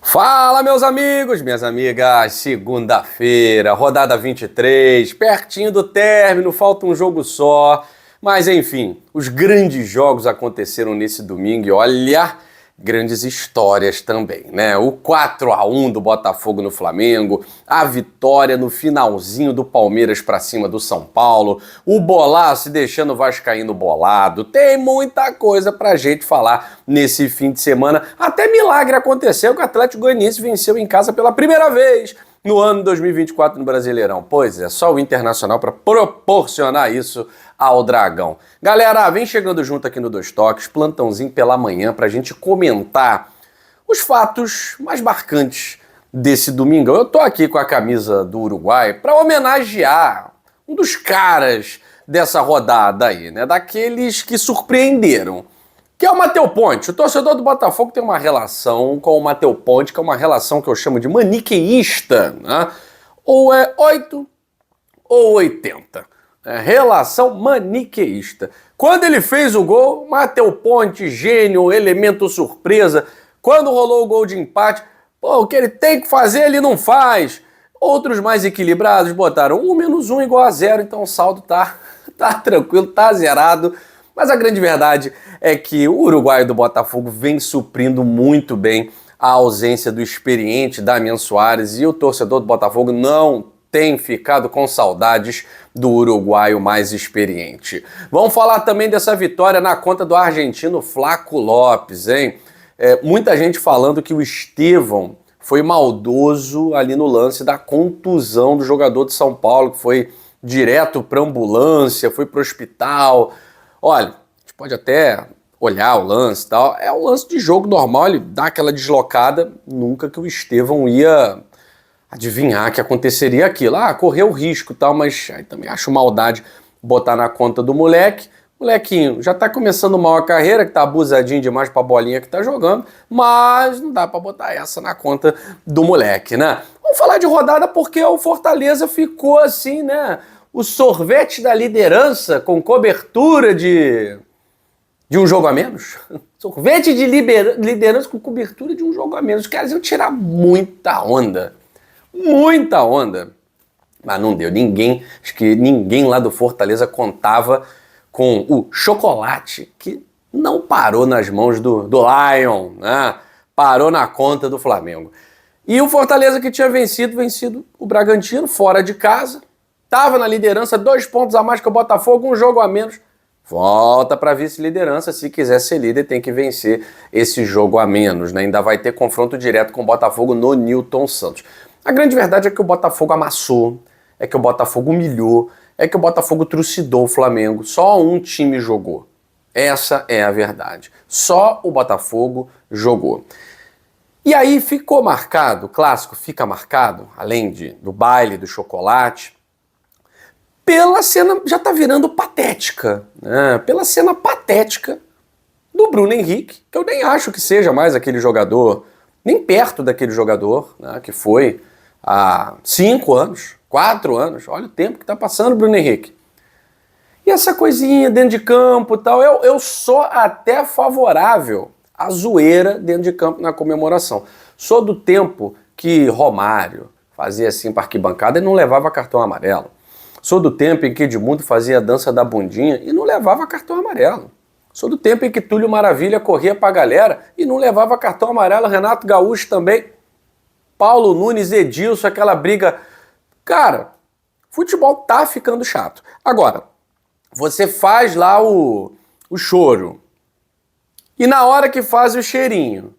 Fala, meus amigos, minhas amigas, segunda-feira, rodada 23, pertinho do término, falta um jogo só, mas enfim, os grandes jogos aconteceram nesse domingo e olha, grandes histórias também, né? O 4-1 do Botafogo no Flamengo, a vitória no finalzinho do Palmeiras pra cima do São Paulo, o bolaço deixando o vascaíno bolado, tem muita coisa pra gente falar nesse fim de semana. Até milagre aconteceu que o Atlético Goianiense venceu em casa pela primeira vez no ano 2024 no Brasileirão. Pois é, só o Internacional para proporcionar isso ao Dragão. Galera, vem chegando junto aqui no Dois Toques, plantãozinho pela manhã pra gente comentar os fatos mais marcantes desse domingo. Eu tô aqui com a camisa do Uruguai para homenagear um dos caras dessa rodada aí, né? Daqueles que surpreenderam, que é o Matheus Ponte. O torcedor do Botafogo tem uma relação com o Matheus Ponte, que é uma relação que eu chamo de maniqueísta, né? Ou é 8 ou 80. É relação maniqueísta. Quando ele fez o gol, Matheus Ponte, gênio, elemento surpresa. Quando rolou o gol de empate, pô, o que ele tem que fazer, ele não faz. Outros mais equilibrados botaram 1 - 1 igual a 0, então o saldo tá tranquilo, tá zerado. Mas a grande verdade é que o uruguaio do Botafogo vem suprindo muito bem a ausência do experiente Damian Soares e o torcedor do Botafogo não tem ficado com saudades do uruguaio mais experiente. Vamos falar também dessa vitória na conta do argentino Flaco Lopes, hein? Muita gente falando que o Estevão foi maldoso ali no lance da contusão do jogador de São Paulo, que foi direto para ambulância, foi para o hospital. Olha, a gente pode até olhar o lance e tal, é um lance de jogo normal, ele dá aquela deslocada, nunca que o Estevão ia adivinhar que aconteceria aquilo. Correu risco e tal, mas aí também acho maldade botar na conta do moleque. Molequinho já tá começando mal a carreira, que tá abusadinho demais pra bolinha que tá jogando, mas não dá pra botar essa na conta do moleque, né? Vamos falar de rodada porque o Fortaleza ficou assim, né? O sorvete da liderança com cobertura de um jogo a menos. Sorvete de liderança com cobertura de um jogo a menos. Os caras iam tirar muita onda. Muita onda. Mas não deu. Acho que ninguém lá do Fortaleza contava com o chocolate que não parou nas mãos do Lion, né? Parou na conta do Flamengo. E o Fortaleza que tinha vencido o Bragantino fora de casa, estava na liderança, 2 pontos a mais que o Botafogo, um jogo a menos. Volta para vice-liderança, se quiser ser líder tem que vencer esse jogo a menos, né? Ainda vai ter confronto direto com o Botafogo no Newton Santos. A grande verdade é que o Botafogo amassou, é que o Botafogo humilhou, é que o Botafogo trucidou o Flamengo. Só um time jogou. Essa é a verdade. Só o Botafogo jogou. E aí ficou marcado, o clássico fica marcado, além do baile do chocolate, pela cena, já tá virando patética, né? Pela cena patética do Bruno Henrique, que eu nem acho que seja mais aquele jogador, nem perto daquele jogador, né, que foi há 5 anos, 4 anos, olha o tempo que tá passando, Bruno Henrique. E essa coisinha dentro de campo e tal, eu sou até favorável à zoeira dentro de campo na comemoração. Sou do tempo que Romário fazia assim para arquibancada e não levava cartão amarelo. Sou do tempo em que Edmundo fazia a dança da bundinha e não levava cartão amarelo. Sou do tempo em que Túlio Maravilha corria pra galera e não levava cartão amarelo. Renato Gaúcho também. Paulo Nunes, Edilson, aquela briga. Cara, futebol tá ficando chato. Agora, você faz lá o choro. E na hora que faz o cheirinho,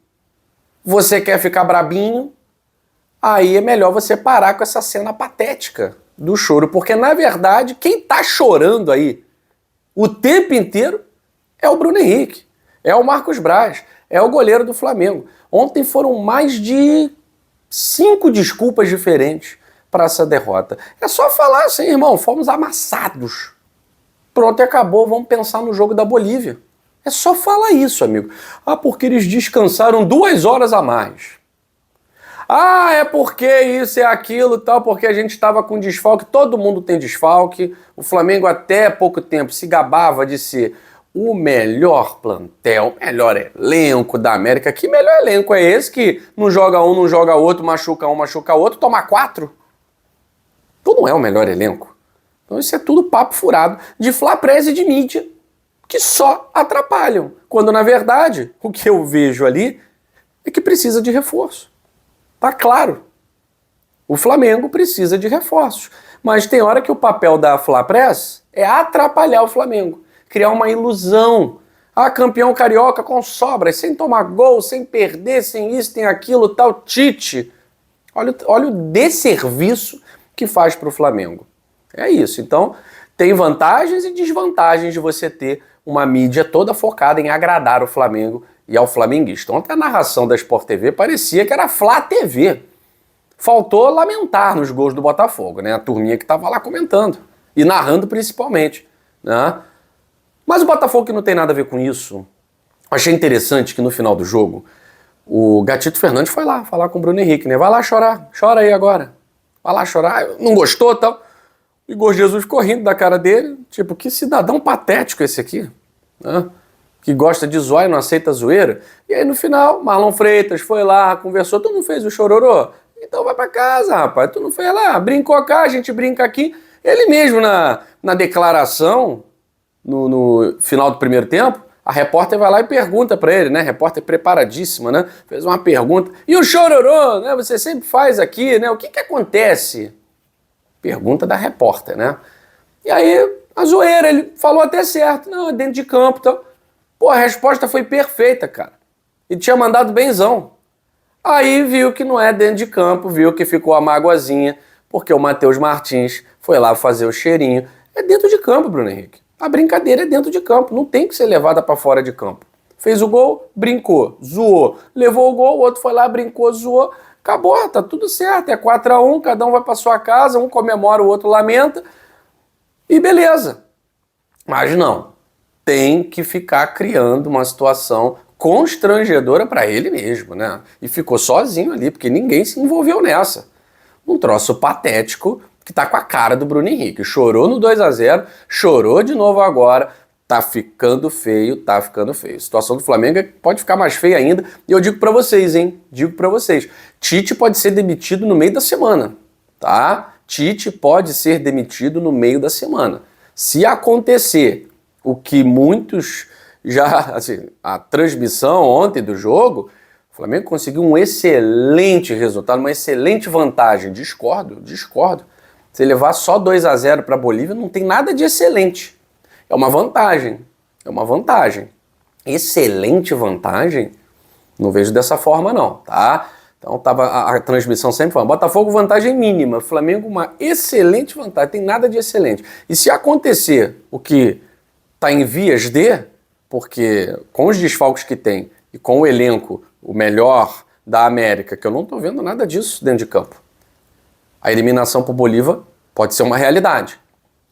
você quer ficar brabinho, aí é melhor você parar com essa cena patética do choro, porque na verdade quem tá chorando aí o tempo inteiro é o Bruno Henrique, é o Marcos Braz, é o goleiro do Flamengo. Ontem foram mais de 5 desculpas diferentes para essa derrota. É só falar assim, irmão, fomos amassados. Pronto, acabou, vamos pensar no jogo da Bolívia. É só falar isso, amigo. Porque eles descansaram 2 horas a mais. É porque isso, é aquilo e tal, porque a gente estava com desfalque, todo mundo tem desfalque. O Flamengo até pouco tempo se gabava de ser o melhor plantel, o melhor elenco da América. Que melhor elenco é esse que não joga um, não joga outro, machuca um, machuca outro, toma 4? Então não é o melhor elenco. Então isso é tudo papo furado de flapresa e de mídia que só atrapalham. Quando, na verdade, o que eu vejo ali é que precisa de reforço. Tá claro. O Flamengo precisa de reforços. Mas tem hora que o papel da Flapress é atrapalhar o Flamengo. Criar uma ilusão. Ah, campeão carioca com sobras, sem tomar gol, sem perder, sem isso, tem aquilo, tal, Tite. Olha o desserviço que faz para o Flamengo. É isso. Então, tem vantagens e desvantagens de você ter uma mídia toda focada em agradar o Flamengo e ao flamenguista. Ontem a narração da Sport TV parecia que era Flá TV. Faltou lamentar nos gols do Botafogo, né? A turminha que estava lá comentando e narrando principalmente, né? Mas o Botafogo que não tem nada a ver com isso. Achei interessante que no final do jogo o Gatito Fernandes foi lá falar com o Bruno Henrique, né? Vai lá chorar, chora aí agora. Vai lá chorar, não gostou, tal. O Igor Jesus ficou rindo da cara dele, tipo, que cidadão patético esse aqui, né? Que gosta de zoar e não aceita zoeira. E aí no final, Marlon Freitas foi lá, conversou, tu não fez o chororô? Então vai pra casa, rapaz, tu não fez lá, brincou cá, a gente brinca aqui. Ele mesmo na declaração, no final do primeiro tempo, a repórter vai lá e pergunta pra ele, né? A repórter preparadíssima, né? Fez uma pergunta. E o chororô, né? Você sempre faz aqui, né? O que acontece? Pergunta da repórter, né? E aí, a zoeira, ele falou até certo. Não, é dentro de campo, então. Pô, a resposta foi perfeita, cara. E tinha mandado benzão. Aí viu que não é dentro de campo, viu que ficou a mágoazinha, porque o Matheus Martins foi lá fazer o cheirinho. É dentro de campo, Bruno Henrique. A brincadeira é dentro de campo, não tem que ser levada para fora de campo. Fez o gol, brincou, zoou. Levou o gol, o outro foi lá, brincou, zoou. Acabou, tá tudo certo, é 4-1, cada um vai para sua casa, um comemora, o outro lamenta. E beleza. Mas não, tem que ficar criando uma situação constrangedora para ele mesmo, né? E ficou sozinho ali, porque ninguém se envolveu nessa. Um troço patético que tá com a cara do Bruno Henrique. Chorou no 2-0, chorou de novo agora. Tá ficando feio, tá ficando feio. A situação do Flamengo pode ficar mais feia ainda. E eu digo pra vocês, hein? Digo pra vocês. Tite pode ser demitido no meio da semana, tá? Tite pode ser demitido no meio da semana. Se acontecer o que muitos já... Assim, a transmissão ontem do jogo, o Flamengo conseguiu um excelente resultado, uma excelente vantagem. Discordo. Se levar só 2-0 para a Bolívia, não tem nada de excelente. É uma vantagem. Excelente vantagem? Não vejo dessa forma não, tá? Então tava a transmissão sempre falando, Botafogo vantagem mínima, Flamengo uma excelente vantagem, tem nada de excelente. E se acontecer o que está em vias de, porque com os desfalques que tem e com o elenco, o melhor da América, que eu não estou vendo nada disso dentro de campo, a eliminação para o Bolívar pode ser uma realidade.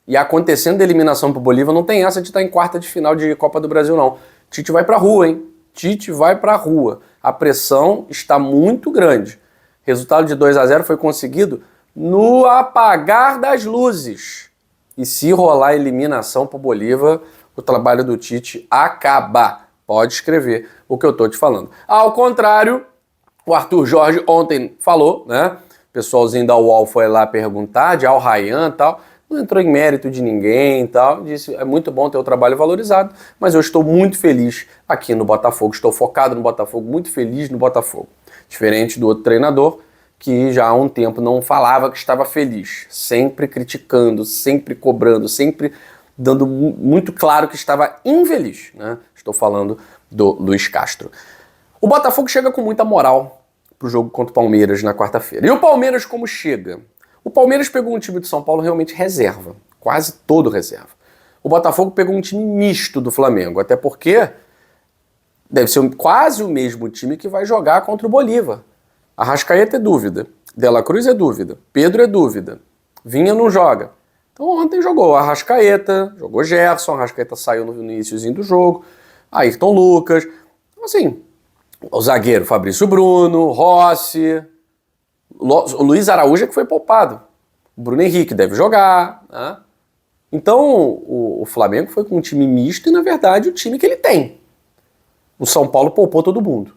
E acontecendo a eliminação para o Bolívar, não tem essa de estar em quarta de final de Copa do Brasil, não. Tite vai para a rua, hein? Tite vai para a rua. A pressão está muito grande. Resultado de 2-0 foi conseguido no apagar das luzes. E se rolar a eliminação para o Bolívar, o trabalho do Tite acaba. Pode escrever o que eu estou te falando. Ao contrário, o Arthur Jorge ontem falou, né? O pessoalzinho da UOL foi lá perguntar, de Al Rayyan e tal. Não entrou em mérito de ninguém e tal. Disse, é muito bom ter o trabalho valorizado, mas eu estou muito feliz aqui no Botafogo. Estou focado no Botafogo, muito feliz no Botafogo. Diferente do outro treinador, que já há um tempo não falava que estava feliz. Sempre criticando, sempre cobrando, sempre dando muito claro que estava infeliz, né? Estou falando do Luiz Castro. O Botafogo chega com muita moral pro jogo contra o Palmeiras na quarta-feira. E o Palmeiras como chega? O Palmeiras pegou um time de São Paulo realmente reserva, quase todo reserva. O Botafogo pegou um time misto do Flamengo, até porque deve ser quase o mesmo time que vai jogar contra o Bolívar. Arrascaeta é dúvida, De La Cruz é dúvida, Pedro é dúvida, Vinha não joga. Então ontem jogou Arrascaeta, jogou Gerson, Arrascaeta saiu no iniciozinho do jogo, Ayrton Lucas, então assim, o zagueiro Fabrício Bruno, Rossi, o Luiz Araújo é que foi poupado. O Bruno Henrique deve jogar, né? Então o Flamengo foi com um time misto e, na verdade, o time que ele tem. O São Paulo poupou todo mundo.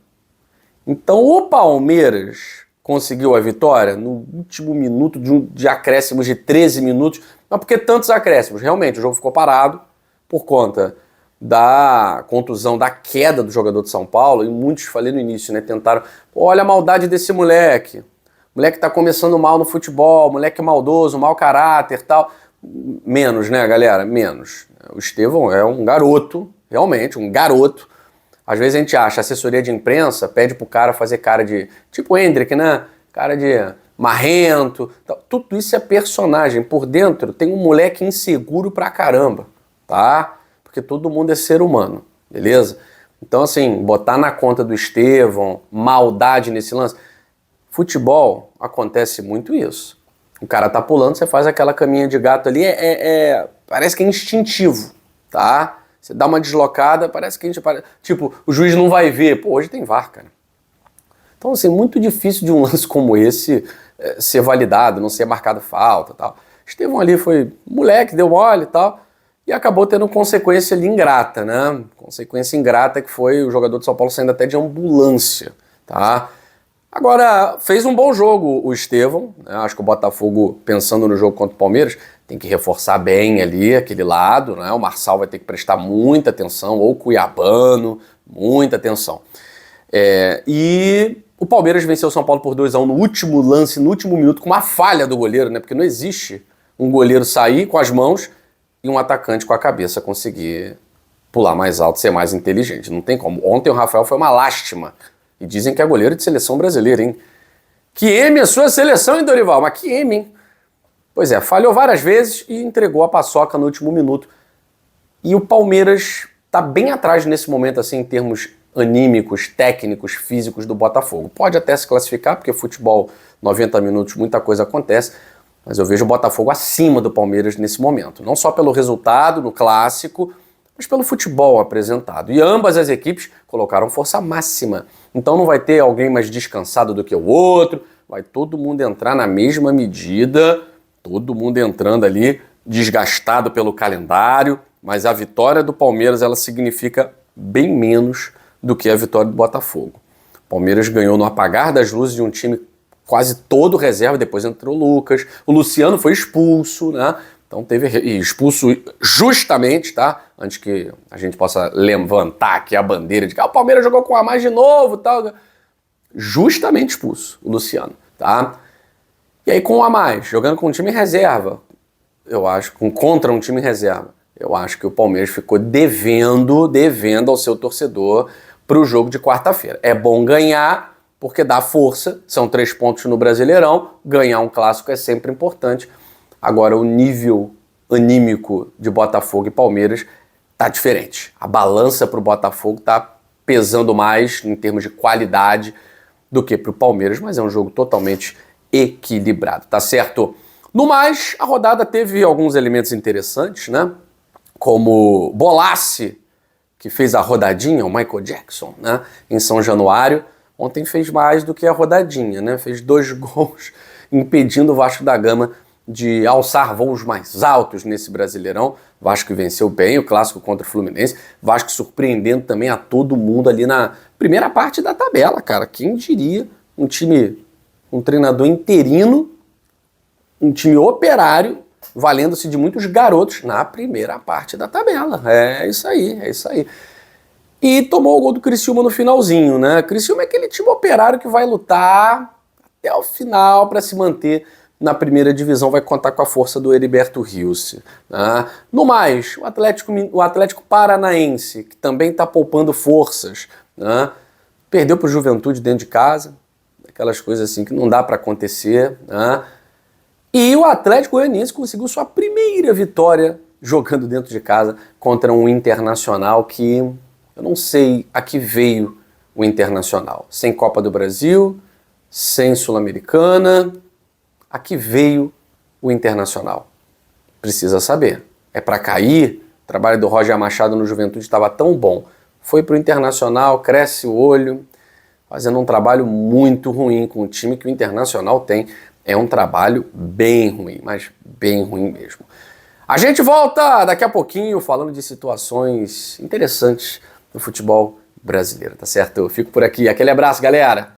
Então o Palmeiras conseguiu a vitória no último minuto de acréscimos de 13 minutos. Mas por que tantos acréscimos? Realmente, o jogo ficou parado por conta da contusão, da queda do jogador de São Paulo, e muitos, falei no início, né, tentaram, olha a maldade desse moleque, moleque tá começando mal no futebol, moleque maldoso, mau caráter, tal. Menos, né, galera? Menos. O Estevão é um garoto, realmente, um garoto. Às vezes a gente acha, a assessoria de imprensa pede pro cara fazer cara de, tipo o Hendrick, né, cara de marrento, tal. Tudo isso é personagem. Por dentro tem um moleque inseguro pra caramba, tá? Porque todo mundo é ser humano, beleza? Então, assim, botar na conta do Estevão, maldade nesse lance. Futebol, acontece muito isso. O cara tá pulando, você faz aquela caminha de gato ali, parece que é instintivo, tá? Você dá uma deslocada, parece que a gente... Tipo, o juiz não vai ver. Pô, hoje tem VAR, cara. Então, assim, muito difícil de um lance como esse ser validado, não ser marcado falta e tal. Estevão ali foi moleque, deu mole e tal, e acabou tendo consequência ali ingrata, né? Consequência ingrata que foi o jogador de São Paulo saindo até de ambulância, tá? Agora, fez um bom jogo o Estevão, né? Acho que o Botafogo, pensando no jogo contra o Palmeiras, tem que reforçar bem ali aquele lado, né? O Marçal vai ter que prestar muita atenção, ou o Cuiabano, muita atenção. E o Palmeiras venceu o São Paulo por 2-1 no último lance, no último minuto, com uma falha do goleiro, né? Porque não existe um goleiro sair com as mãos e um atacante com a cabeça conseguir pular mais alto, ser mais inteligente. Não tem como. Ontem o Rafael foi uma lástima. E dizem que é goleiro de seleção brasileira, hein? Que eme a sua seleção, hein, Dorival? Mas que eme, hein? Pois é, falhou várias vezes e entregou a paçoca no último minuto. E o Palmeiras tá bem atrás nesse momento, assim, em termos anímicos, técnicos, físicos do Botafogo. Pode até se classificar, porque futebol, 90 minutos, muita coisa acontece, mas eu vejo o Botafogo acima do Palmeiras nesse momento. Não só pelo resultado no clássico, mas pelo futebol apresentado. E ambas as equipes colocaram força máxima. Então não vai ter alguém mais descansado do que o outro, vai todo mundo entrar na mesma medida, todo mundo entrando ali desgastado pelo calendário, mas a vitória do Palmeiras ela significa bem menos do que a vitória do Botafogo. O Palmeiras ganhou no apagar das luzes de um time quase todo reserva, depois entrou o Lucas, o Luciano foi expulso, né? Então teve expulso justamente, tá? Antes que a gente possa levantar aqui a bandeira de que o Palmeiras jogou com a mais de novo, tal. Justamente expulso o Luciano, tá? E aí com o a mais, jogando com um time reserva, eu acho, contra um time reserva, eu acho que o Palmeiras ficou devendo ao seu torcedor para o jogo de quarta-feira. É bom ganhar, porque dá força, são 3 pontos no Brasileirão, ganhar um clássico é sempre importante. Agora o nível anímico de Botafogo e Palmeiras tá diferente. A balança para o Botafogo tá pesando mais em termos de qualidade do que para o Palmeiras, mas é um jogo totalmente equilibrado, tá certo? No mais, a rodada teve alguns elementos interessantes, né? Como Bolassi, que fez a rodadinha, o Michael Jackson, né? Em São Januário. Ontem fez mais do que a rodadinha, né? Fez 2 gols impedindo o Vasco da Gama de alçar voos mais altos nesse Brasileirão. Vasco venceu bem o clássico contra o Fluminense. Vasco surpreendendo também a todo mundo ali na primeira parte da tabela, cara. Quem diria um time, um treinador interino, um time operário, valendo-se de muitos garotos na primeira parte da tabela. É isso aí, é isso aí. E tomou o gol do Criciúma no finalzinho, né? Criciúma é aquele time operário que vai lutar até o final para se manter na primeira divisão, vai contar com a força do Heriberto Rios, né? No mais, o Atlético Paranaense, que também está poupando forças, né? Perdeu para o Juventude dentro de casa, aquelas coisas assim que não dá para acontecer, né? E o Atlético Goianiense conseguiu sua primeira vitória jogando dentro de casa contra um Internacional que eu não sei a que veio o Internacional. Sem Copa do Brasil, sem Sul-Americana, a que veio o Internacional? Precisa saber. É para cair? O trabalho do Roger Machado no Juventude estava tão bom. Foi para o Internacional, cresce o olho, fazendo um trabalho muito ruim com o time que o Internacional tem. É um trabalho bem ruim, mas bem ruim mesmo. A gente volta daqui a pouquinho falando de situações interessantes no futebol brasileiro, tá certo? Eu fico por aqui. Aquele abraço, galera!